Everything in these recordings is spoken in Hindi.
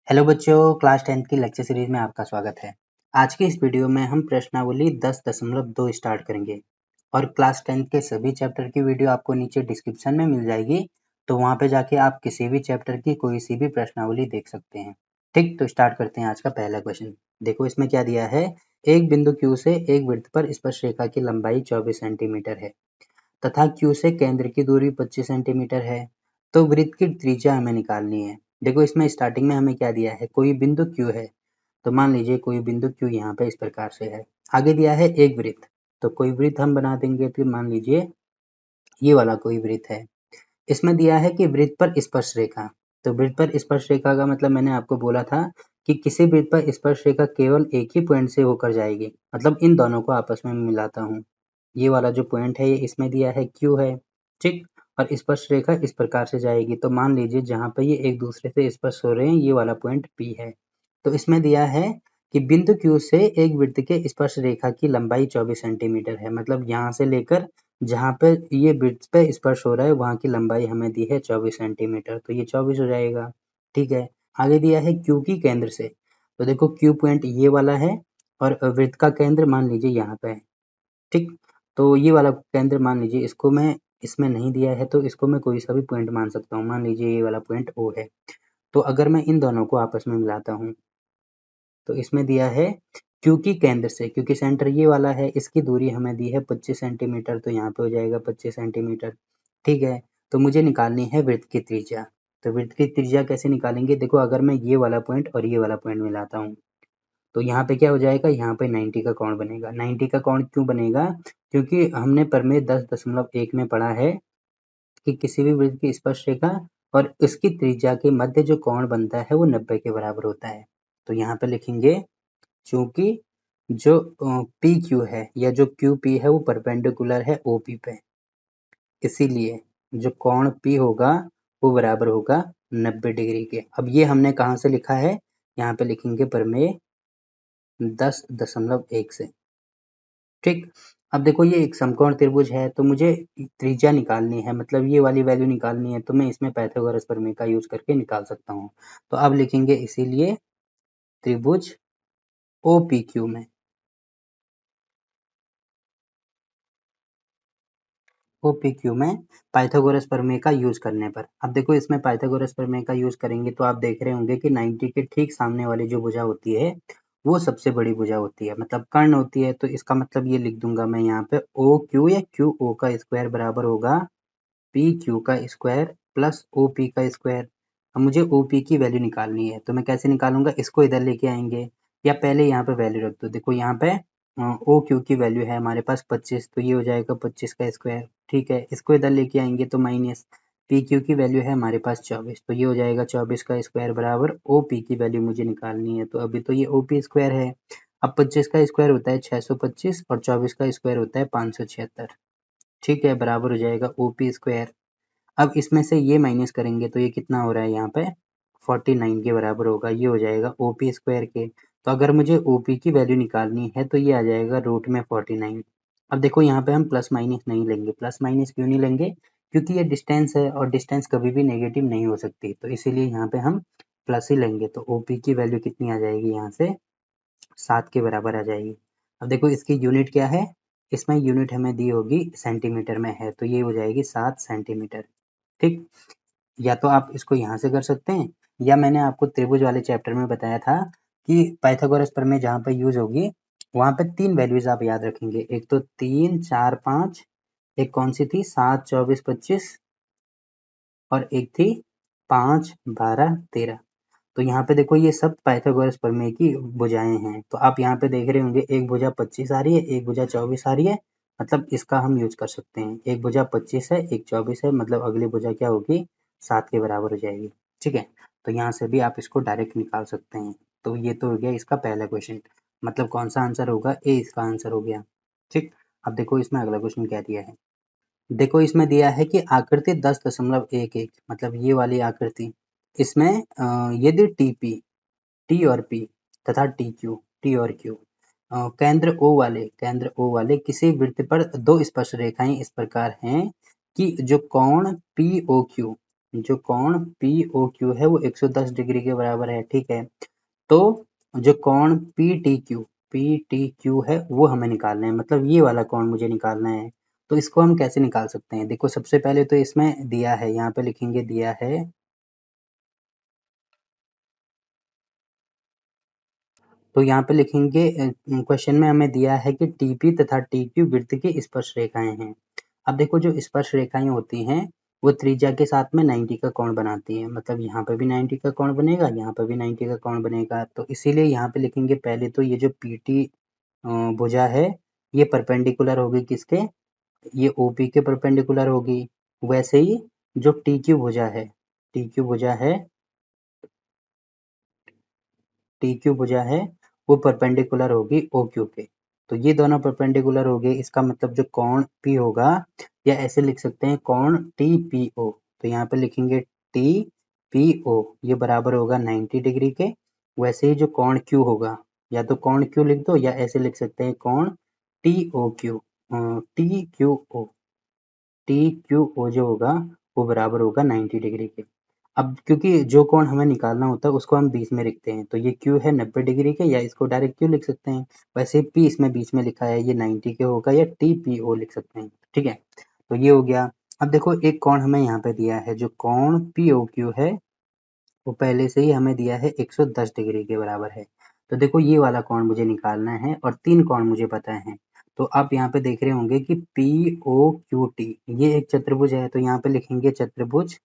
हेलो बच्चों, क्लास 10th की लेक्चर सीरीज में आपका स्वागत है। आज की इस वीडियो में हम प्रश्नावली 10.2 स्टार्ट करेंगे और क्लास 10th के सभी चैप्टर की वीडियो आपको नीचे डिस्क्रिप्शन में मिल जाएगी, तो वहां पे जाके आप किसी भी चैप्टर की कोई सी भी प्रश्नावली देख सकते हैं। ठीक, तो स्टार्ट करते हैं आज का पहला क्वेश्चन। देखो इसमें क्या दिया है, एक बिंदु Q से एक वृत्त पर स्पर्श रेखा की लंबाई 24 सेंटीमीटर है तथा Q से केंद्र की दूरी 25 सेंटीमीटर है, तो वृत्त की त्रिज्या हमें निकालनी है। देखो इसमें स्टार्टिंग में हमें क्या दिया है, कोई बिंदु Q है, तो मान लीजिए कोई बिंदु Q यहाँ पे इस प्रकार से है। आगे दिया है एक वृत्त, तो कोई वृत्त हम बना देंगे, तो मान लीजिए ये वाला कोई वृत्त है। इसमें दिया है कि वृत्त पर स्पर्श रेखा, तो वृत्त पर स्पर्श रेखा का मतलब मैंने आपको बोला था कि किसी वृत्त पर स्पर्श रेखा केवल एक ही पॉइंट से होकर जाएगी, मतलब इन दोनों को आपस में मिलाता हूँ। ये वाला जो पॉइंट है ये इसमें दिया है Q है, ठीक, और स्पर्श रेखा इस प्रकार से जाएगी, तो मान लीजिए जहाँ पे ये एक दूसरे से स्पर्श हो रहे हैं ये वाला पॉइंट P है। तो इसमें दिया है कि बिंदु Q से एक वृत्त के स्पर्श रेखा की लंबाई 24 सेंटीमीटर है, मतलब यहाँ से लेकर जहाँ पे ये वृत्त पे स्पर्श हो रहा है वहाँ की लंबाई हमें दी है 24 सेंटीमीटर, तो ये 24 हो जाएगा। ठीक है, आगे दिया है Q की केंद्र से, तो देखो Q पॉइंट ये वाला है और वृत्त का केंद्र मान लीजिए यहाँ पे है। ठीक, तो ये वाला केंद्र मान लीजिए, इसको मैं इसमें नहीं दिया है तो इसको मैं कोई सा भी पॉइंट मान सकता हूँ, मान लीजिए ये वाला पॉइंट O है। तो अगर मैं इन दोनों को आपस में मिलाता हूँ तो इसमें दिया है Q की केंद्र से, क्योंकि सेंटर ये वाला है, इसकी दूरी हमें दी है 25 सेंटीमीटर, तो यहाँ पे हो जाएगा 25 सेंटीमीटर। ठीक है, तो मुझे निकालनी है वृत्त की त्रिज्या। तो वृत्त की त्रिज्या कैसे निकालेंगे, देखो अगर मैं ये वाला पॉइंट और ये वाला पॉइंट मिलाता हूँ तो यहाँ पे क्या हो जाएगा, यहाँ पे 90 का कोण बनेगा। 90 का कोण क्यों बनेगा, क्योंकि हमने प्रमेय 10.1 में पढ़ा है कि किसी भी वृत्त की स्पर्श रेखा और उसकी त्रिज्या के मध्य जो कोण बनता है वो 90 के बराबर होता है। तो यहाँ पे लिखेंगे चूंकि जो पी क्यू है या जो क्यू पी है वो परपेंडिकुलर है ओपी पे, इसीलिए जो कोण पी होगा वो बराबर होगा 90 डिग्री के। अब ये हमने कहाँ से लिखा है, यहाँ पे लिखेंगे प्रमेय 10.1 से। ठीक, अब देखो ये एक समकोण त्रिभुज है, तो मुझे त्रिज्या निकालनी है, मतलब ये वाली वैल्यू निकालनी है, तो मैं इसमें पाइथागोरस प्रमेय का यूज करके निकाल सकता हूँ। तो अब लिखेंगे इसीलिए त्रिभुज OPQ में OPQ में पाइथागोरस प्रमेय का यूज करने पर, अब देखो इसमें पाइथागोरस प्रमेय का यूज करेंगे तो आप देख रहे होंगे कि 90 के ठीक सामने वाली जो भुजा होती है वो सबसे बड़ी भुजा होती है, मतलब कर्ण होती है, तो इसका मतलब ये लिख दूंगा मैं यहाँ पे OQ या QO का स्क्वायर बराबर होगा PQ का स्क्वायर प्लस OP का स्क्वायर। अब मुझे OP की वैल्यू निकालनी है, तो मैं कैसे निकालूंगा, इसको इधर लेके आएंगे या पहले यहाँ पे वैल्यू रख दो। देखो यहाँ पे OQ की वैल्यू है हमारे पास 25, तो ये हो जाएगा 25 का स्क्वायर। ठीक है, इसको इधर लेके आएंगे तो माइनस PQ की वैल्यू है हमारे पास 24, तो ये हो जाएगा 24 का स्क्वायर बराबर OP की वैल्यू मुझे निकालनी है, तो अभी तो ये OP स्क्वायर है। अब 25 का स्क्वायर होता है 625 और 24 का स्क्वायर होता है 576। ठीक है, बराबर हो जाएगा OP स्क्वायर। अब इसमें से ये माइनस करेंगे तो ये कितना हो रहा है यहाँ पे 49 के बराबर होगा, ये हो जाएगा OP स्क्वायर के। तो अगर मुझे OP की वैल्यू निकालनी है तो ये आ जाएगा रूट में 49। अब देखो यहाँ पे हम प्लस माइनस नहीं लेंगे, प्लस माइनस क्यों नहीं लेंगे, क्योंकि ये डिस्टेंस है और डिस्टेंस कभी भी नेगेटिव नहीं हो सकती, तो इसीलिए यहाँ पे हम प्लस ही लेंगे। तो OP की वैल्यू कितनी आ जाएगी यहाँ से 7 के बराबर आ जाएगी। अब देखो इसकी यूनिट क्या है, इसमें यूनिट हमें दी होगी सेंटीमीटर में है, तो ये हो जाएगी 7 सेंटीमीटर। ठीक, या तो आप इसको यहाँ से कर सकते हैं या मैंने आपको त्रिभुज वाले चैप्टर में बताया था कि पाइथागोरस प्रमेय जहाँ पे यूज होगी वहाँ पे 3 वैल्यूज आप याद रखेंगे, एक तो 3, 4, 5, एक कौन सी थी 7, 24, 25 और एक थी 5, 12, 13। तो यहाँ पे देखो ये सब पाइथागोरस प्रमेय की भुजाएं हैं, तो आप यहाँ पे देख रहे होंगे एक भुजा 25 आ रही है, एक भुजा 24 आ रही है, मतलब इसका हम यूज कर सकते हैं। एक भुजा 25 है, एक 24 है, मतलब अगली भुजा क्या होगी 7 के बराबर हो जाएगी। ठीक है, तो यहाँ से भी आप इसको डायरेक्ट निकाल सकते हैं। तो ये तो हो गया इसका पहला क्वेश्चन, मतलब कौन सा आंसर होगा, ए इसका आंसर हो गया। ठीक, अब देखो इसमें अगला क्वेश्चन क्या दिया है। देखो इसमें दिया है कि आकृति 10.11 मतलब ये वाली आकृति, इसमें यदि टी और पी तथा टी और क्यू केंद्र ओ वाले किसी वृत्त पर दो स्पर्श रेखाएं इस प्रकार हैं कि जो कोण पी ओ क्यू जो कोण POQ है वो 110 डिग्री के बराबर है, ठीक है। तो जो कोण PTQ है वो हमें निकालना है, मतलब ये वाला कोण मुझे निकालना है। तो इसको हम कैसे निकाल सकते हैं? देखो सबसे पहले तो इसमें दिया है, यहाँ पे लिखेंगे दिया है, तो यहाँ पे लिखेंगे क्वेश्चन में हमें दिया है कि TP तथा TQ वृत्त की स्पर्श रेखाएं हैं। अब देखो जो स्पर्श रेखाएं होती हैं वो त्रिज्या के साथ में 90 का कोण बनाती है, मतलब यहाँ पे भी 90 का कोण बनेगा, यहाँ पे भी 90 का कोण बनेगा। तो इसीलिए यहाँ पे लिखेंगे पहले तो ये जो PT भुजा है ये परपेंडिकुलर होगी किसके, ये OP के परपेंडिकुलर होगी। वैसे ही जो TQ भुजा है, TQ भुजा है, TQ भुजा है वो परपेंडिकुलर होगी OQ के। तो ये दोनों परपेंडिकुलर हो गए, इसका मतलब जो कोण P होगा, या ऐसे लिख सकते हैं कोण TPO। तो यहाँ पे लिखेंगे TPO ये बराबर होगा 90 डिग्री के। वैसे ही जो कोण Q होगा, या तो कोण Q लिख दो या ऐसे लिख सकते हैं कोण TOQ, TQO, TQO जो होगा वो बराबर होगा 90 डिग्री के। अब क्योंकि जो कोण हमें निकालना होता है उसको हम बीच में लिखते हैं, तो ये Q है 90 डिग्री के, या इसको डायरेक्ट Q लिख सकते हैं। वैसे P इसमें बीच में लिखा है, ये 90 के होगा, या TPO लिख सकते हैं, ठीक है। तो ये हो गया। अब देखो एक कोण हमें यहाँ पे दिया है, जो कोण POQ है वो पहले से ही हमें दिया है 110 डिग्री के बराबर है। तो देखो ये वाला कोण मुझे निकालना है और 3 कोण मुझे पता है। तो आप यहाँ पे देख रहे होंगे कि POQT ये एक चतुर्भुज है, तो यहाँ पे लिखेंगे चतुर्भुज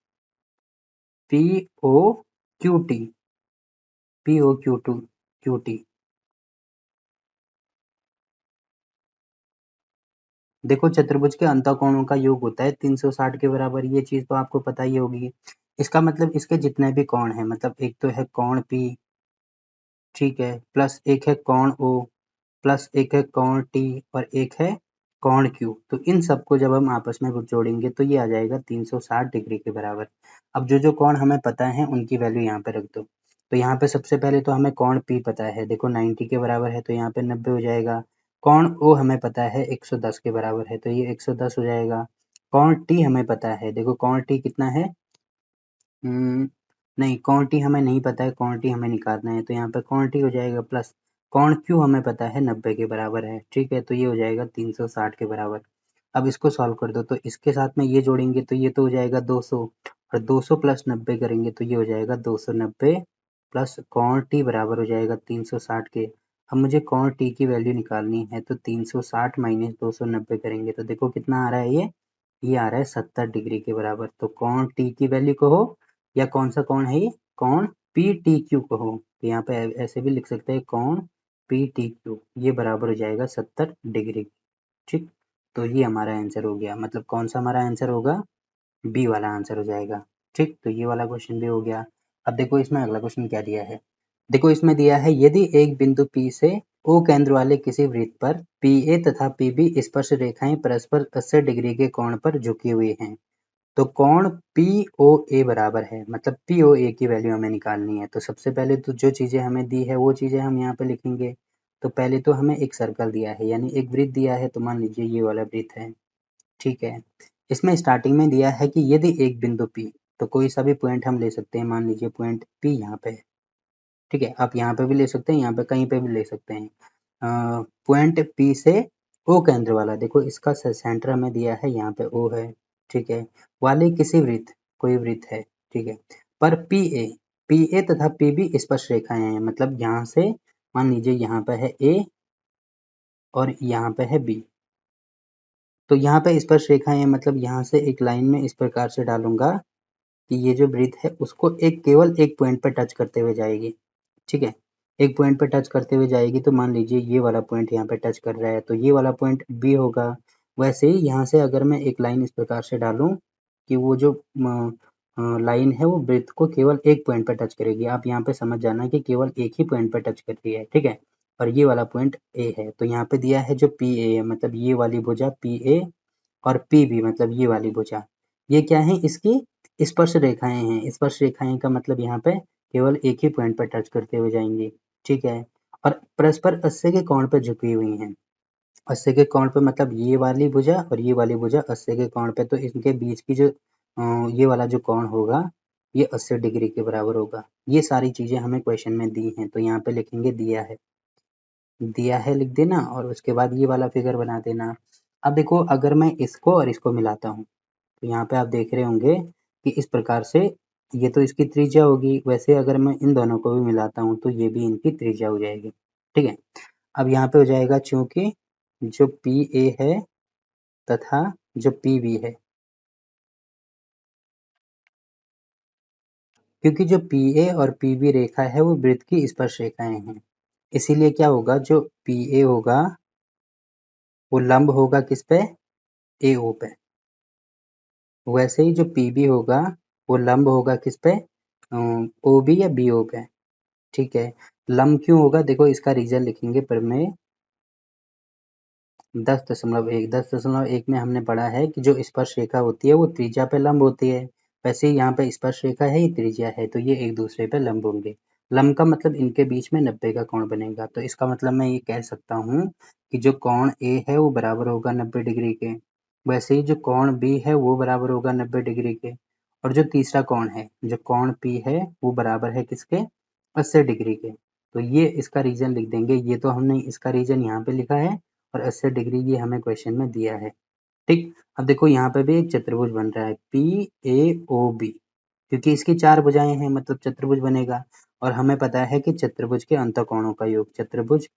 POQT, POQT। देखो चतुर्भुज के अंतःकोणों का योग होता है 360 के बराबर, ये चीज तो आपको पता ही होगी। इसका मतलब इसके जितने भी कोण हैं, मतलब एक तो है कोण P, ठीक है, प्लस एक है कोण O, प्लस एक है कोण T, और एक है कोण Q। तो इन सबको जब हम आपस में जोड़ेंगे तो ये आ जाएगा 360 डिग्री के बराबर। अब जो जो कोण हमें पता है उनकी वैल्यू यहाँ पे रख दो। तो यहाँ पे सबसे पहले तो हमें कोण P पता है, देखो 90 के बराबर है तो यहाँ पे 90 हो जाएगा। कोण O हमें पता है 110 के बराबर है तो ये 110 हो जाएगा। कोण T हमें पता है, देखो कोण T कितना है, नहीं कोण टी हमें नहीं पता है, कोण टी हमें निकालना है, तो यहाँ पे कोण टी हो जाएगा, प्लस कोण क्यू हमें पता है 90 के बराबर है, ठीक है। तो ये हो जाएगा 360 के बराबर। अब इसको सॉल्व कर दो, तो इसके साथ में ये जोड़ेंगे तो ये तो हो जाएगा 200, और 200 प्लस 90 करेंगे तो ये हो जाएगा 290, प्लस कोण टी बराबर हो जाएगा 360 के। अब मुझे कोण टी की वैल्यू निकालनी है, तो 360 माइनस 290 करेंगे तो देखो कितना आ रहा है, ये आ रहा है 70 डिग्री के बराबर। तो कोण टी की वैल्यू कहो या कौन सा कोण है ये, कोण PTQ कहो, तो यहाँ पे ऐसे भी लिख सकते हैं कोण PTQ, ये बराबर हो जाएगा 70 डिग्री, ठीक। तो ये हमारा आंसर हो गया, मतलब कौन सा हमारा आंसर होगा, बी वाला आंसर हो जाएगा, ठीक। तो ये वाला क्वेश्चन भी हो गया। अब देखो इसमें अगला क्वेश्चन क्या दिया है, देखो इसमें दिया है यदि एक बिंदु P से O केंद्र वाले किसी वृत्त पर PA तथा PB स्पर्श रेखाएं परस्पर 80 डिग्री के कोण पर झुकी हुई हैं, तो कोण POA बराबर है, मतलब POA की वैल्यू हमें निकालनी है। तो सबसे पहले तो जो चीजें हमें दी है वो चीजें हम यहाँ पे लिखेंगे। तो पहले तो हमें एक सर्कल दिया है, यानी एक वृत्त दिया है, तो मान लीजिए ये वाला वृत्त है, ठीक है। इसमें स्टार्टिंग में दिया है कि यदि एक बिंदु P, तो कोई सा भी पॉइंट हम ले सकते हैं, मान लीजिए पॉइंट P यहाँ पे है, ठीक है। आप यहाँ पे भी ले सकते हैं, यहाँ पे कहीं पे भी ले सकते हैं। पॉइंट P से O केंद्र वाला, देखो इसका सेंटर हमें दिया है, यहाँ पे O है, ठीक है, वाले किसी वृत्त, कोई वृत्त है, ठीक है, पर PA तथा PB स्पर्श रेखाएं हैं, मतलब यहाँ से मान लीजिए यहाँ पे है A और यहाँ पे है B, तो यहाँ पे स्पर्श रेखाएं हैं, मतलब यहाँ से एक लाइन में इस प्रकार से डालूंगा कि ये जो वृत्त है उसको केवल एक पॉइंट पर टच करते हुए जाएगी, ठीक है। एक पॉइंट पे टच करते हुए जाएगी, तो मान लीजिए ये वाला पॉइंट यहाँ पे टच कर रहा है, तो ये वाला पॉइंट बी होगा। वैसे ही यहाँ से अगर मैं एक लाइन इस प्रकार से डालूं कि वो जो लाइन है वो वृत्त को केवल एक पॉइंट पे टच करेगी, आप यहाँ पे समझ जाना कि केवल एक ही पॉइंट पे टच कर रही है, ठीक है। और ये वाला पॉइंट ए है, तो यहाँ पे दिया है जो पी ए है, मतलब ये वाली भुजा पी ए, और पी बी मतलब ये वाली भुजा, ये क्या है, इसकी स्पर्श रेखाएं हैं। स्पर्श रेखाएं का मतलब यहाँ पे केवल एक ही पॉइंट पर टच करते हुए जाएंगे, ठीक है। और परस्पर 80 के कोण पर झुकी हुई हैं, 80 के कोण पे मतलब ये वाली भुजा और ये वाली भुजा 80 के कोण पे, तो इनके बीच की जो ये वाला जो कोण होगा ये 80 डिग्री के बराबर होगा। ये सारी चीज़ें हमें क्वेश्चन में दी हैं, तो यहाँ पे लिखेंगे दिया है लिख देना और उसके बाद ये वाला फिगर बना देना। अब देखो अगर मैं इसको और इसको मिलाता हूँ तो यहाँ पे आप देख रहे होंगे कि इस प्रकार से ये तो इसकी त्रिज्या होगी, वैसे अगर मैं इन दोनों को भी मिलाता हूँ तो ये भी इनकी त्रिज्या हो जाएगी। ठीक है, अब यहाँ पे हो जाएगा चूंकि जो PA है तथा जो PB है, क्योंकि जो PA और PB रेखा है वो वृत्त की स्पर्श रेखाएं हैं, इसीलिए क्या होगा जो PA होगा वो लंब होगा किस पे, AO पे। वैसे ही जो PB होगा वो लंब होगा किस पे, OB या BO पे। ठीक है, लंब क्यों होगा, देखो इसका रीजन लिखेंगे प्रमेय 10.1 में हमने पढ़ा है कि जो स्पर्श रेखा होती है वो त्रिज्या पे लंब होती है। वैसे ही यहाँ पे स्पर्श रेखा है, ये त्रिज्या है, तो ये एक दूसरे पे लंब होंगे। लंब का मतलब इनके बीच में 90 का कोण बनेगा, तो इसका मतलब मैं ये कह सकता हूँ कि जो कोण A है वो बराबर होगा 90 डिग्री के, वैसे ही जो कोण B है वो बराबर होगा 90 डिग्री के, और जो तीसरा कोण है जो कोण P है वो बराबर है किसके, 80 डिग्री के। तो ये इसका रीजन लिख देंगे, ये तो हमने इसका रीजन यहाँ पे लिखा है और 80 डिग्री ये हमें क्वेश्चन में दिया है। ठीक, अब देखो यहाँ पे भी एक चतुर्भुज बन रहा है PAOB, क्योंकि इसकी 4 भुजाएं हैं मतलब चतुर्भुज बनेगा, और हमें पता है कि चतुर्भुज के अंतःकोणों का योग, चतुर्भुज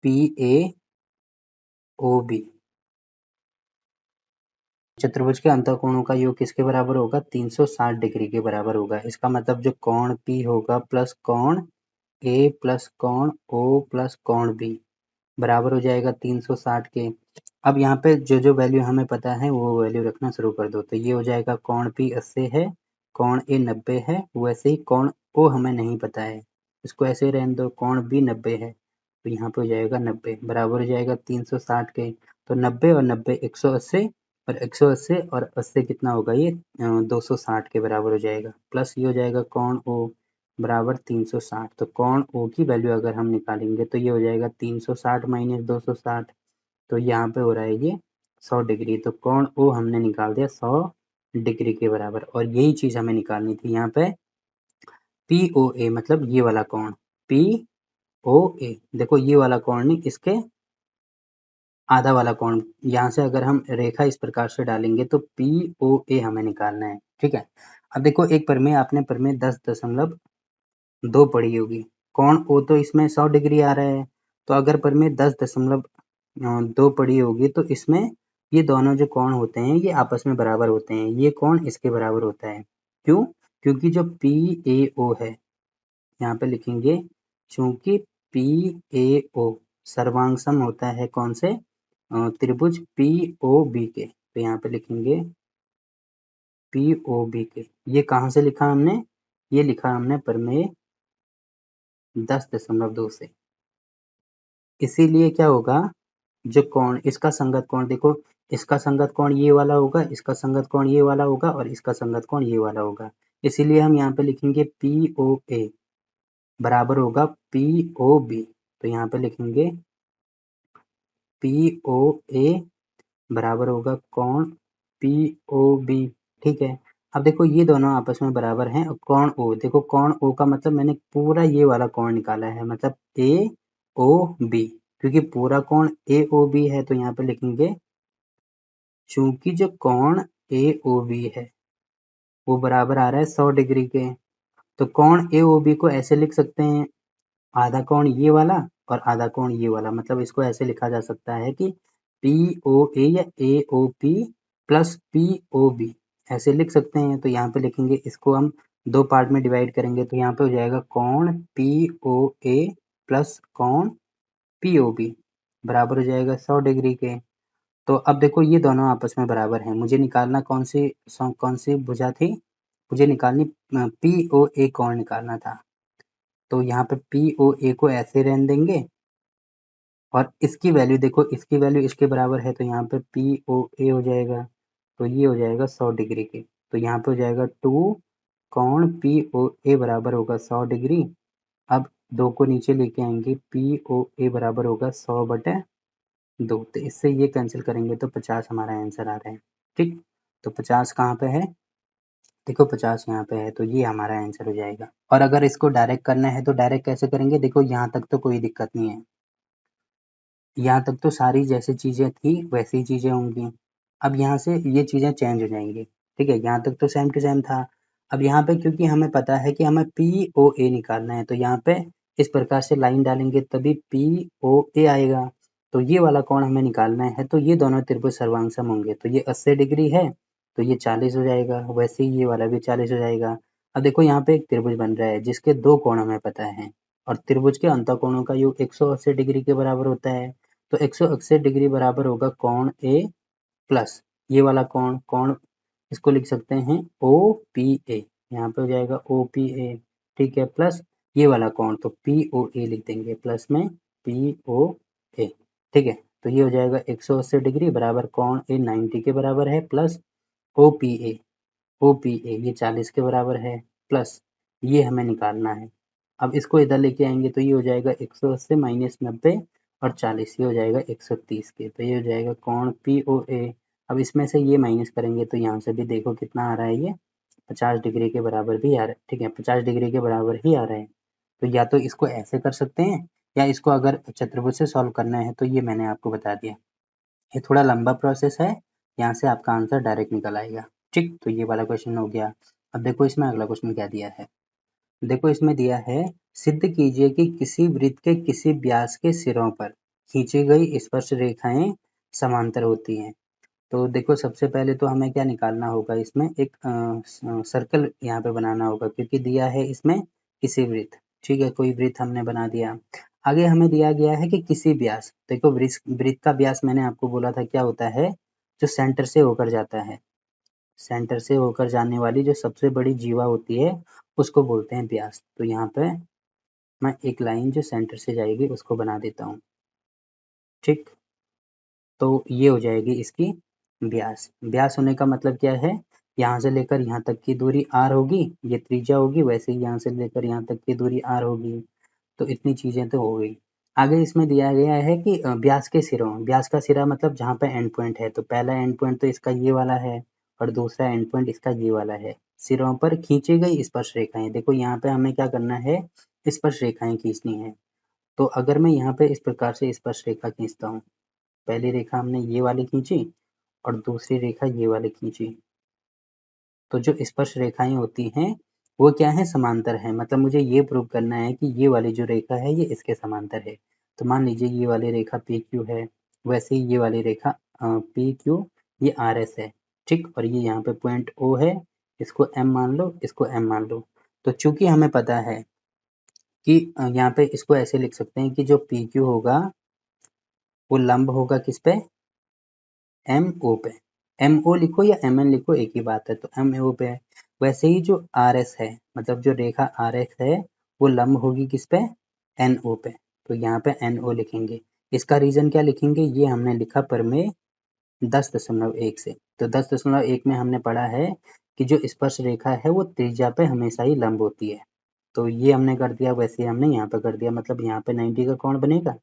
PAOB, चतुर्भुज के अंतःकोणों का योग किसके बराबर होगा, 360 डिग्री के बराबर होगा। इसका मतलब जो कोण P होगा प्लस कोण A प्लस कोण O प्लस कोण B बराबर हो जाएगा 360 के। अब यहाँ पे जो जो वैल्यू हमें पता है वो वैल्यू रखना शुरू कर दो, तो ये हो जाएगा कोण P 80 है, कोण A 90 है, वैसे ही कोण O हमें नहीं पता है, इसको ऐसे ही रहने दो, कोण B 90 है, तो यहाँ पे हो जाएगा 90 बराबर हो जाएगा 360 के। तो 90 और 90 180, और 180 और 80 कितना होगा ये 260 के बराबर हो जाएगा, प्लस ये हो जाएगा कोण O बराबर 360। तो कोण O की वैल्यू अगर हम निकालेंगे तो ये हो जाएगा 360 माइनस 260, तो यहाँ पे हो रहा है ये 100 डिग्री, तो कोण O हमने निकाल दिया 100 डिग्री के बराबर। और यही चीज हमें निकालनी थी यहाँ पे POA, मतलब ये वाला कोण POA, देखो ये वाला कोण नहीं, इसके आधा वाला कोण, यहाँ से अगर हम रेखा इस प्रकार से डालेंगे तो POA हमें निकालना है। ठीक है, अब देखो एक प्रमेय आपने प्रमेय 10.2 पढ़ी होगी, कोण O तो इसमें 100 डिग्री आ रहा है, तो अगर प्रमेय 10.2 पढ़ी होगी तो इसमें ये दोनों जो कोण होते हैं ये आपस में बराबर होते हैं, ये कोण इसके बराबर होता है। क्यों, क्योंकि जो PAO है, यहाँ पे लिखेंगे चूंकि PAO सर्वांग होता है कौन से, त्रिभुज POB के, तो यहाँ पे लिखेंगे POB के। ये कहाँ से लिखा हमने, ये लिखा हमने प्रमेय 10.2 से। इसीलिए क्या होगा, जो कोण इसका संगत कोण देखो, इसका संगत कोण ये वाला होगा, इसका संगत कोण ये वाला होगा, और इसका संगत कोण ये वाला होगा, इसीलिए हम यहाँ पे लिखेंगे POA बराबर होगा POB, तो यहाँ पे लिखेंगे POA बराबर होगा कोण POB। ठीक है, अब देखो ये दोनों आपस में बराबर हैं, और कोण O, देखो कोण O का मतलब मैंने पूरा ये वाला कोण निकाला है, मतलब AOB, क्योंकि पूरा कोण AOB है, तो यहाँ पे लिखेंगे चूंकि जो कोण AOB है वो बराबर आ रहा है 100 डिग्री के, तो कोण AOB को ऐसे लिख सकते हैं, आधा कोण ये वाला और आधा कोण ये वाला, मतलब इसको ऐसे लिखा जा सकता है कि POA या AOP प्लस POB, ऐसे लिख सकते हैं। तो यहाँ पे लिखेंगे, इसको हम दो पार्ट में डिवाइड करेंगे, तो यहाँ पे हो जाएगा कोण POA प्लस कोण POB बराबर हो जाएगा 100 डिग्री के। तो अब देखो ये दोनों आपस में बराबर हैं, मुझे निकालना कौन सी भुजा थी, मुझे निकालनी POA कोण निकालना था, तो यहाँ पे POA को ऐसे रहने देंगे, और इसकी वैल्यू देखो, इसकी वैल्यू इसके बराबर है, तो यहाँ पे POA हो जाएगा, तो ये हो जाएगा 100 डिग्री के, तो यहाँ पे हो जाएगा 2 कोण POA बराबर होगा 100 डिग्री। अब 2 को नीचे लेके आएंगे, POA बराबर होगा 100/2, तो इससे ये कैंसिल करेंगे तो 50 हमारा आंसर आ रहा है। ठीक, तो 50 कहाँ पे है, देखो 50 यहाँ पे है, तो ये हमारा आंसर हो जाएगा। और अगर इसको डायरेक्ट करना है तो डायरेक्ट कैसे करेंगे, देखो यहाँ तक तो कोई दिक्कत नहीं है, यहाँ तक तो सारी जैसी चीज़ें थी वैसी ही चीज़ें होंगी। अब यहाँ से ये चीज़ें चेंज हो जाएंगी, ठीक है, यहाँ तक तो सेम टू सेम था। अब यहाँ पे क्योंकि हमें पता है कि हमें पी ओ ए निकालना है, तो यहाँ पे इस प्रकार से लाइन डालेंगे तभी पी ओ ए आएगा। तो ये वाला कोण हमें निकालना है, तो ये दोनों त्रिभुज सर्वांगसम होंगे, तो ये 80 डिग्री है, तो ये 40 हो जाएगा, वैसे ही ये वाला भी 40 हो जाएगा। अब देखो यहाँ पे एक त्रिभुज बन रहा है जिसके दो कोण हमें पता है, और त्रिभुज के अंतःकोणों का योग 180 डिग्री के बराबर होता है। तो 180 डिग्री बराबर होगा कोण ए प्लस ये वाला कोण, इसको लिख सकते हैं ओ पी ए, यहाँ पे हो जाएगा ओ पी ए, ठीक है, प्लस ये वाला कोण तो पी ओ ए लिख देंगे, प्लस में पी ओ ए, ठीक है। तो ये हो जाएगा 180 डिग्री बराबर कोण ए 90 के बराबर है, प्लस ओ पी ए, ये 40 के बराबर है, प्लस ये हमें निकालना है। अब इसको इधर लेके आएंगे तो ये हो जाएगा 180 माइनस 90 और 40, ये हो जाएगा 130 के, तो ये हो जाएगा कोण पी ओ ए। अब इसमें से ये माइनस करेंगे तो यहाँ से भी देखो कितना आ रहा है, ये 50 डिग्री के बराबर भी आ रहा है, ठीक है, 50 डिग्री के बराबर ही आ रहा है। तो या तो इसको ऐसे कर सकते हैं, या इसको अगर चतुर्भुज से सॉल्व करना है तो ये मैंने आपको बता दिया। ये थोड़ा लंबा प्रोसेस है, यहाँ से आपका आंसर डायरेक्ट निकल आएगा, ठीक। तो ये वाला क्वेश्चन हो गया। अब देखो इसमें अगला क्वेश्चन क्या दिया है, देखो इसमें दिया है सिद्ध कीजिए कि किसी वृत्त के किसी व्यास के सिरों पर खींची गई स्पर्श रेखाएं समांतर होती हैं। तो देखो सबसे पहले तो हमें क्या निकालना होगा, इसमें एक सर्कल यहाँ पे बनाना होगा, क्योंकि दिया है इसमें किसी वृत्त, ठीक है, कोई वृत्त हमने बना दिया। आगे हमें दिया गया है कि किसी व्यास, देखो वृत्त का व्यास मैंने आपको बोला था क्या होता है, जो सेंटर से होकर जाता है, सेंटर से होकर जाने वाली जो सबसे बड़ी जीवा होती है उसको बोलते हैं व्यास। तो यहाँ पे मैं एक लाइन जो सेंटर से जाएगी उसको बना देता हूँ, ठीक। तो ये हो जाएगी इसकी व्यास। व्यास होने का मतलब क्या है, यहाँ से लेकर यहाँ तक की दूरी r होगी, ये त्रिज्या होगी, वैसे ही यहाँ से लेकर यहाँ तक की दूरी r होगी। तो इतनी चीजें तो हो गई। आगे इसमें दिया गया है कि व्यास के सिरों, व्यास का सिरा मतलब जहाँ पे एंड पॉइंट है, तो पहला एंड पॉइंट तो इसका ये वाला है और दूसरा एंड पॉइंट इसका ये वाला है। सिरों पर खींची गई स्पर्श रेखाएं, देखो यहाँ पे हमें क्या करना है, स्पर्श रेखाएं खींचनी है। तो अगर मैं यहाँ पे इस प्रकार से स्पर्श रेखा खींचता हूँ, पहली रेखा हमने ये वाली खींची और दूसरी रेखा ये वाली खींची, तो जो स्पर्श रेखाएं होती हैं वो क्या है, समांतर है, मतलब मुझे ये प्रूव करना है कि ये वाली जो रेखा है ये इसके समांतर है। तो मान लीजिए ये वाली रेखा पी क्यू है, वैसे ही ये वाली रेखा पी क्यू ये आर एस है, ठीक, और ये यहाँ पे पॉइंट ओ है, इसको एम मान लो, इसको एम मान लो। तो चूंकि हमें पता है कि यहाँ पे इसको ऐसे लिख सकते हैं कि जो पी क्यू होगा वो लंब होगा किस पे, एम ओ पे, एम ओ लिखो या एम एन लिखो एक ही बात है, तो एम ओ पे है। वैसे ही जो आर एस है, मतलब जो रेखा आर एक्स है वो लंब होगी किस पे, एन ओ पे, तो यहाँ पे एन ओ लिखेंगे। इसका रीजन क्या लिखेंगे, ये हमने लिखा प्रमेय 10.1 से। तो 10.1 में हमने पढ़ा है कि जो स्पर्श रेखा है वो त्रिज्या पे हमेशा ही लंब होती है। तो ये हमने कर दिया, वैसे ही हमने यहाँ पे कर दिया, मतलब यहाँ पे 90 का कोण बनेगा,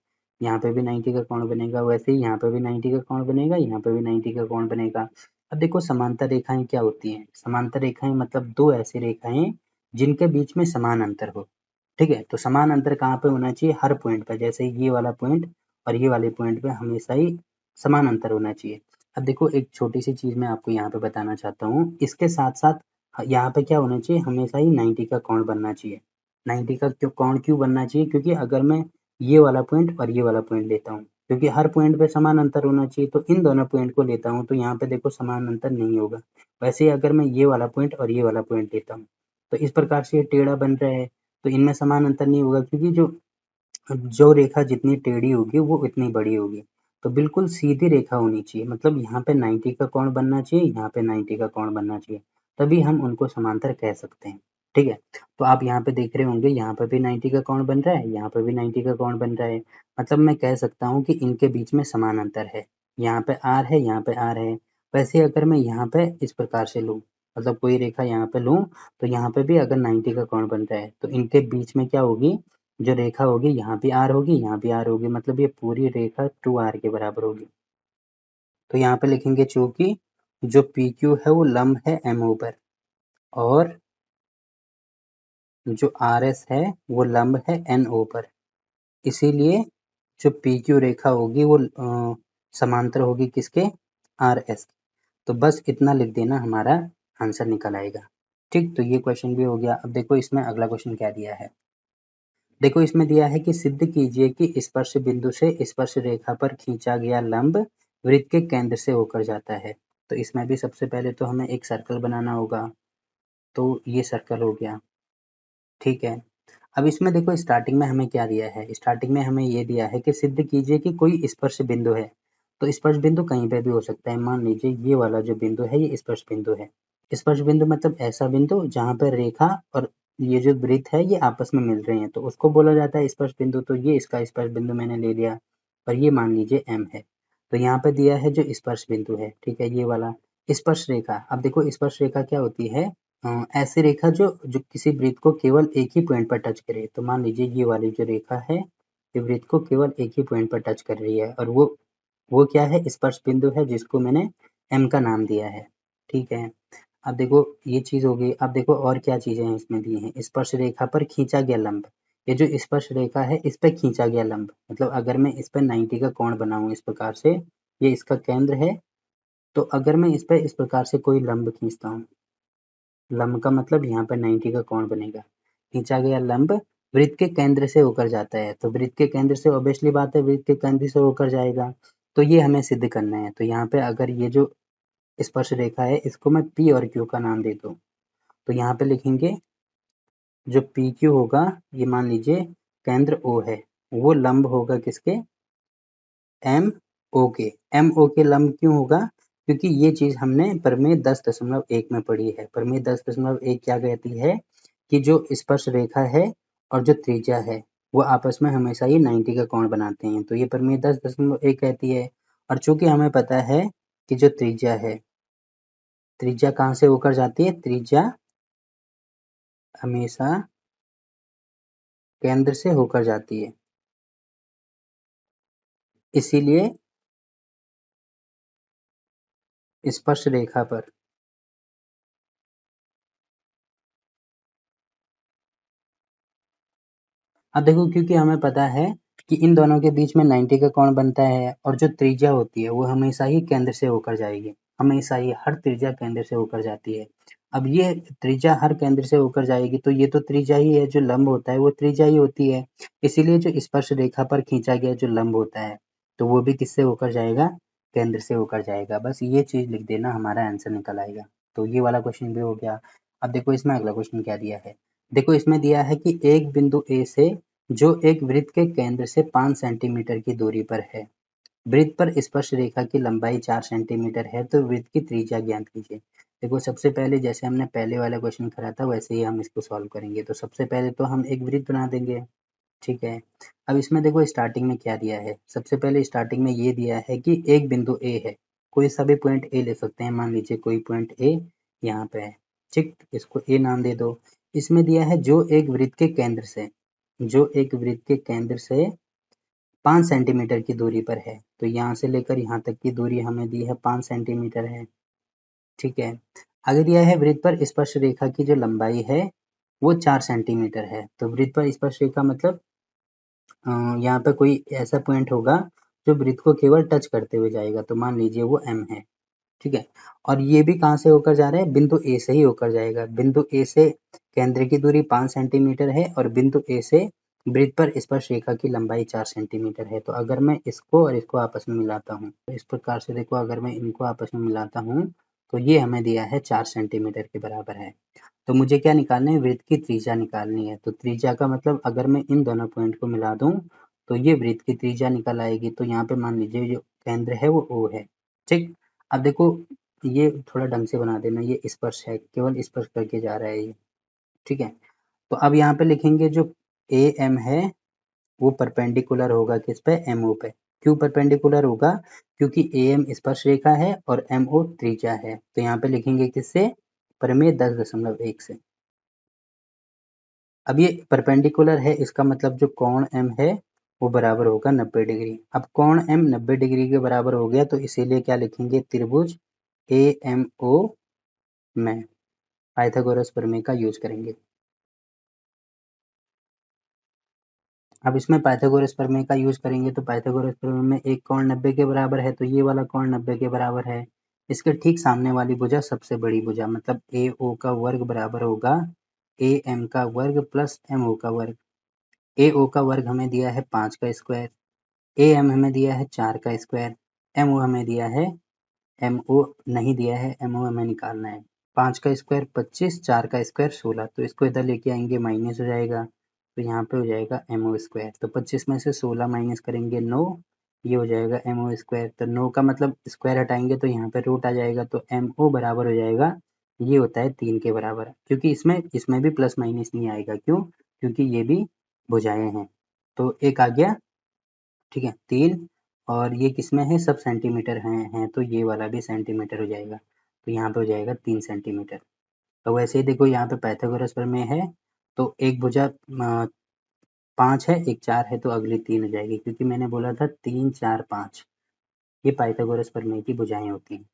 यहाँ पे भी 90 का कोण बनेगा, वैसे ही यहाँ पे भी 90 का कोण बनेगा, यहाँ पे भी 90 का कोण बनेगा। अब देखो समांतर रेखाएं क्या होती हैं, समांतर रेखाएं मतलब दो ऐसी रेखाएं जिनके बीच में समान अंतर हो, ठीक है। तो समान अंतर कहाँ पे होना चाहिए, हर पॉइंट पर, जैसे ये वाला पॉइंट और ये वाले पॉइंट पे हमेशा ही समान अंतर होना चाहिए। अब देखो एक छोटी सी चीज मैं आपको यहाँ पे बताना चाहता हूँ, इसके साथ साथ यहाँ पे क्या होना चाहिए, हमेशा ही 90 का कोण बनना चाहिए। 90 का कोण क्यों बनना चाहिए, क्योंकि अगर मैं ये वाला पॉइंट और ये वाला पॉइंट लेता हूँ, क्योंकि हर पॉइंट पे समान अंतर होना चाहिए, तो इन दोनों पॉइंट को लेता हूँ तो यहाँ पे देखो समान अंतर नहीं होगा। वैसे ही अगर मैं ये वाला पॉइंट और ये वाला पॉइंट लेता हूँ तो इस प्रकार से ये टेढ़ा बन रहा है, तो इनमें समान अंतर नहीं होगा, क्योंकि जो जो रेखा जितनी टेढ़ी होगी वो उतनी बड़ी होगी। तो बिल्कुल सीधी रेखा होनी चाहिए, मतलब यहाँ पे 90 का कोण बनना चाहिए, यहाँ पे 90 का कोण बनना चाहिए, तभी हम उनको समांतर कह सकते हैं, ठीक है। तो आप यहाँ पे देख रहे होंगे, यहाँ पे भी 90 का कोण बन रहा है, यहाँ पे भी 90 का कोण बन रहा है, मतलब मैं कह सकता हूँ कि इनके बीच में समान अंतर है। यहाँ पे आर है, यहाँ पे आर है। वैसे अगर मैं यहाँ पे इस प्रकार से लूँ, मतलब कोई रेखा यहाँ पे लूँ, तो यहाँ पे भी अगर 90 का कोण बन रहा है तो इनके बीच में क्या होगी, जो रेखा होगी यहाँ भी आर होगी, यहाँ भी आर होगी, मतलब ये पूरी रेखा 2r के बराबर होगी। तो यहाँ पे लिखेंगे चूंकि जो पी क्यू है वो लंब है एम ओ पर, और जो आर एस है वो लंब है एन ओ पर। इसीलिए जो पी क्यू रेखा होगी वो समांतर होगी किसके, आर एस। तो बस इतना लिख देना, हमारा आंसर निकल आएगा। ठीक, तो ये क्वेश्चन भी हो गया। अब देखो इसमें अगला क्वेश्चन क्या दिया है। देखो इसमें दिया है कि सिद्ध कीजिए कि स्पर्श बिंदु से स्पर्श रेखा पर खींचा गया लंब वृत्त के केंद्र से होकर जाता है। तो इसमें भी सबसे पहले तो हमें एक सर्कल बनाना होगा। तो ये सर्कल हो गया, ठीक है। अब इसमें देखो स्टार्टिंग में हमें क्या दिया है, स्टार्टिंग में हमें ये दिया है कि सिद्ध कीजिए कि कोई स्पर्श बिंदु है। तो स्पर्श बिंदु कहीं पे भी हो सकता है। मान लीजिए ये वाला जो बिंदु है ये स्पर्श बिंदु है। स्पर्श बिंदु मतलब ऐसा बिंदु जहाँ पर रेखा और ये जो वृत्त है ये आपस में मिल रहे हैं, तो उसको बोला जाता है स्पर्श बिंदु। तो ये इसका स्पर्श बिंदु मैंने ले लिया, और ये मान लीजिए M है। तो यहाँ पे दिया है जो स्पर्श बिंदु है, ठीक है, ये वाला स्पर्श रेखा। अब देखो स्पर्श रेखा क्या होती है, ऐसी रेखा जो जो किसी वृत्त को केवल एक ही पॉइंट पर टच करे। तो मान लीजिए ये वाली जो रेखा है ये वृत्त को केवल एक ही पॉइंट पर टच कर रही है, और वो क्या है, स्पर्श बिंदु है, जिसको मैंने M का नाम दिया है, ठीक है। अब देखो ये चीज हो गई। अब देखो और क्या चीजें हैं इसमें दी हैं। स्पर्श रेखा पर खींचा गया लंब, ये जो स्पर्श रेखा है इस पर खींचा गया लंब, मतलब अगर मैं इस पर 90 का कोण बनाऊं इस प्रकार से, ये इसका केंद्र है। तो अगर मैं इस पर इस प्रकार से कोई लंब खींचता हूँ, लंब का मतलब यहाँ पर 90 का कोण बनेगा। खींचा गया लंब वृत्त के केंद्र से होकर जाता है, तो वृत्त के केंद्र से ऑब्वियसली बात है वृत्त के केंद्र से होकर जाएगा। तो ये हमें सिद्ध करना है। तो यहाँ पे अगर ये जो स्पर्श रेखा है इसको मैं P और Q का नाम दे दूं, तो यहाँ पे लिखेंगे जो पी क्यू होगा, ये मान लीजिए केंद्र O है, वो लंब होगा किसके, एम ओ के। एम ओ के लंब क्यों होगा, क्योंकि ये चीज हमने प्रमेय 10.1 में पढ़ी है। प्रमेय 10.1 क्या कहती है कि जो स्पर्श रेखा है और जो त्रिज्या है वो आपस में हमेशा ही 90 का कोण बनाते हैं। तो ये प्रमेय 10.1 कहती है। और चूंकि हमें पता है कि जो त्रिज्या है, त्रिज्या कहाँ से होकर जाती है, त्रिज्या हमेशा केंद्र से होकर जाती है। इसीलिए स्पर्श रेखा पर अब देखो क्योंकि हमें पता है कि इन दोनों के बीच में 90 का कोण बनता है, और जो त्रिज्या होती है वो हमेशा ही केंद्र से होकर जाएगी। हमेशा ही हर त्रिज्या केंद्र से होकर जाती है। अब ये त्रिज्या हर केंद्र से होकर जाएगी, तो ये तो त्रिज्या ही है, जो लंब होता है वो त्रिज्या ही होती है। इसीलिए जो स्पर्श रेखा पर खींचा गया जो लंब होता है तो वो भी किससे होकर जाएगा, केंद्र से होकर जाएगा। बस ये चीज लिख देना, हमारा आंसर निकल आएगा। तो ये वाला क्वेश्चन भी हो गया। अब देखो इसमें अगला क्वेश्चन क्या दिया है। देखो इसमें दिया है कि एक बिंदु ए से जो एक वृत्त के केंद्र से 5 सेंटीमीटर की दूरी पर है, वृत्त पर स्पर्श रेखा की लंबाई 4 सेंटीमीटर है, तो वृत्त की त्रिज्या ज्ञात कीजिए। देखो सबसे पहले जैसे हमने पहले वाला क्वेश्चन करा था वैसे ही हम इसको सॉल्व करेंगे। तो सबसे पहले तो हम एक वृत्त बना देंगे, ठीक है। अब इसमें देखो स्टार्टिंग में क्या दिया है, सबसे पहले स्टार्टिंग में ये दिया है कि एक बिंदु ए है, कोई सा भी पॉइंट ए ले सकते हैं। मान लीजिए कोई पॉइंट ए यहाँ पे है, ठीक, इसको ए नाम दे दो। इसमें दिया है जो एक वृत्त के केंद्र से, जो एक वृत्त के केंद्र से 5 सेंटीमीटर की दूरी पर है। तो यहाँ से लेकर यहाँ तक की दूरी हमें दी है 5 सेंटीमीटर है, ठीक है। आगे दिया है वृत्त पर स्पर्श रेखा की जो लंबाई है वो 4 सेंटीमीटर है। तो वृत्त पर स्पर्श रेखा मतलब यहाँ पे कोई ऐसा पॉइंट होगा जो वृत्त को केवल टच करते हुए जाएगा। तो मान लीजिए वो M है, ठीक है। और ये भी कहाँ से होकर जा रहा है, बिंदु ए से ही होकर जाएगा। बिंदु ए से केंद्र की दूरी 5 सेंटीमीटर है, और बिंदु ए से वृत्त पर स्पर्श रेखा की लंबाई 4 सेंटीमीटर है। तो अगर मैं इसको और इसको आपस में मिलाता हूँ, तो इस प्रकार से देखो अगर मैं इनको आपस में मिलाता हूँ तो ये हमें दिया है 4 सेंटीमीटर के बराबर है। तो मुझे क्या निकालना है, वृत्त की त्रिज्या निकालनी है। तो त्रिज्या का मतलब अगर मैं इन दोनों पॉइंट को मिला दूं तो ये वृत्त की त्रिज्या निकल आएगी। तो यहाँ पे मान लीजिए जो केंद्र है वो O है, ठीक। अब देखो ये थोड़ा ढंग से बना देना, ये स्पर्श है, केवल स्पर्श करके जा रहा है ये, ठीक है। तो अब यहाँ पे लिखेंगे जो ए एम है वो परपेंडिकुलर होगा किस पे, एम ओ पे। क्यों परपेंडिकुलर होगा, क्योंकि ए एम स्पर्श रेखा है और एम ओ त्रिज्या है। तो यहाँ पे लिखेंगे किससे, प्रमेय 10.1 से। अब ये परपेंडिकुलर है, इसका मतलब जो कोण M है वो बराबर होगा 90 डिग्री। अब कोण M 90 डिग्री के बराबर हो गया, तो इसीलिए क्या लिखेंगे, त्रिभुज AMO में पाइथागोरस प्रमेय का यूज करेंगे। अब इसमें पाइथागोरस प्रमेय का यूज करेंगे तो पाइथागोरस प्रमेय में एक कोण 90 के बराबर है, तो ये वाला कोण 90 के बराबर है। इसके ठीक सामने वाली भुजा सबसे बड़ी भुजा, मतलब AO का वर्ग बराबर होगा AM का वर्ग प्लस MO का वर्ग। AO का वर्ग हमें दिया है 5 का स्क्वायर, AM हमें दिया है 4 का स्क्वायर, MO हमें दिया है, MO नहीं दिया है, MO हमें निकालना है। 5 का स्क्वायर 25, 4 का स्क्वायर 16, तो इसको इधर लेके आएंगे माइनस हो जाएगा, तो यहाँ पे हो जाएगा MO स्क्वायर। तो 25 में से 16 माइनस करेंगे 9, ये हो जाएगा MO स्क्वायर। तो 9 का मतलब स्क्वायर हटाएंगे तो यहाँ पे रूट आ जाएगा, तो MO बराबर हो जाएगा, ये होता है 3 के बराबर, क्योंकि इसमें भी प्लस माइनस नहीं आएगा। क्यों? क्योंकि ये भी भुजाएं हैं। तो एक आ गया, ठीक है, 3, और ये किसमें है, सब सेंटीमीटर हैं, तो ये वाला भी सेंटीमीटर हो जाएगा, तो यहाँ पे हो जाएगा 3 सेंटीमीटर। तो वैसे ही देखो यहाँ पे पाइथागोरस प्रमेय है, तो एक भुजा 5 है, एक 4 है, तो अगली 3 हो जाएगी, क्योंकि मैंने बोला था 3 4 5, ये पाइथागोरस प्रमेय की भुजाएं होती हैं।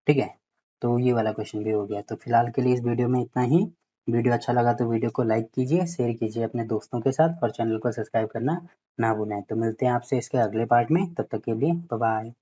ठीक है, तो ये वाला क्वेश्चन भी हो गया। तो फिलहाल के लिए इस वीडियो में इतना ही। वीडियो अच्छा लगा तो वीडियो को लाइक कीजिए, शेयर कीजिए अपने दोस्तों के साथ, और चैनल को सब्सक्राइब करना ना भूलें। तो मिलते हैं आपसे इसके अगले पार्ट में, तब तक के लिए बाय बाय।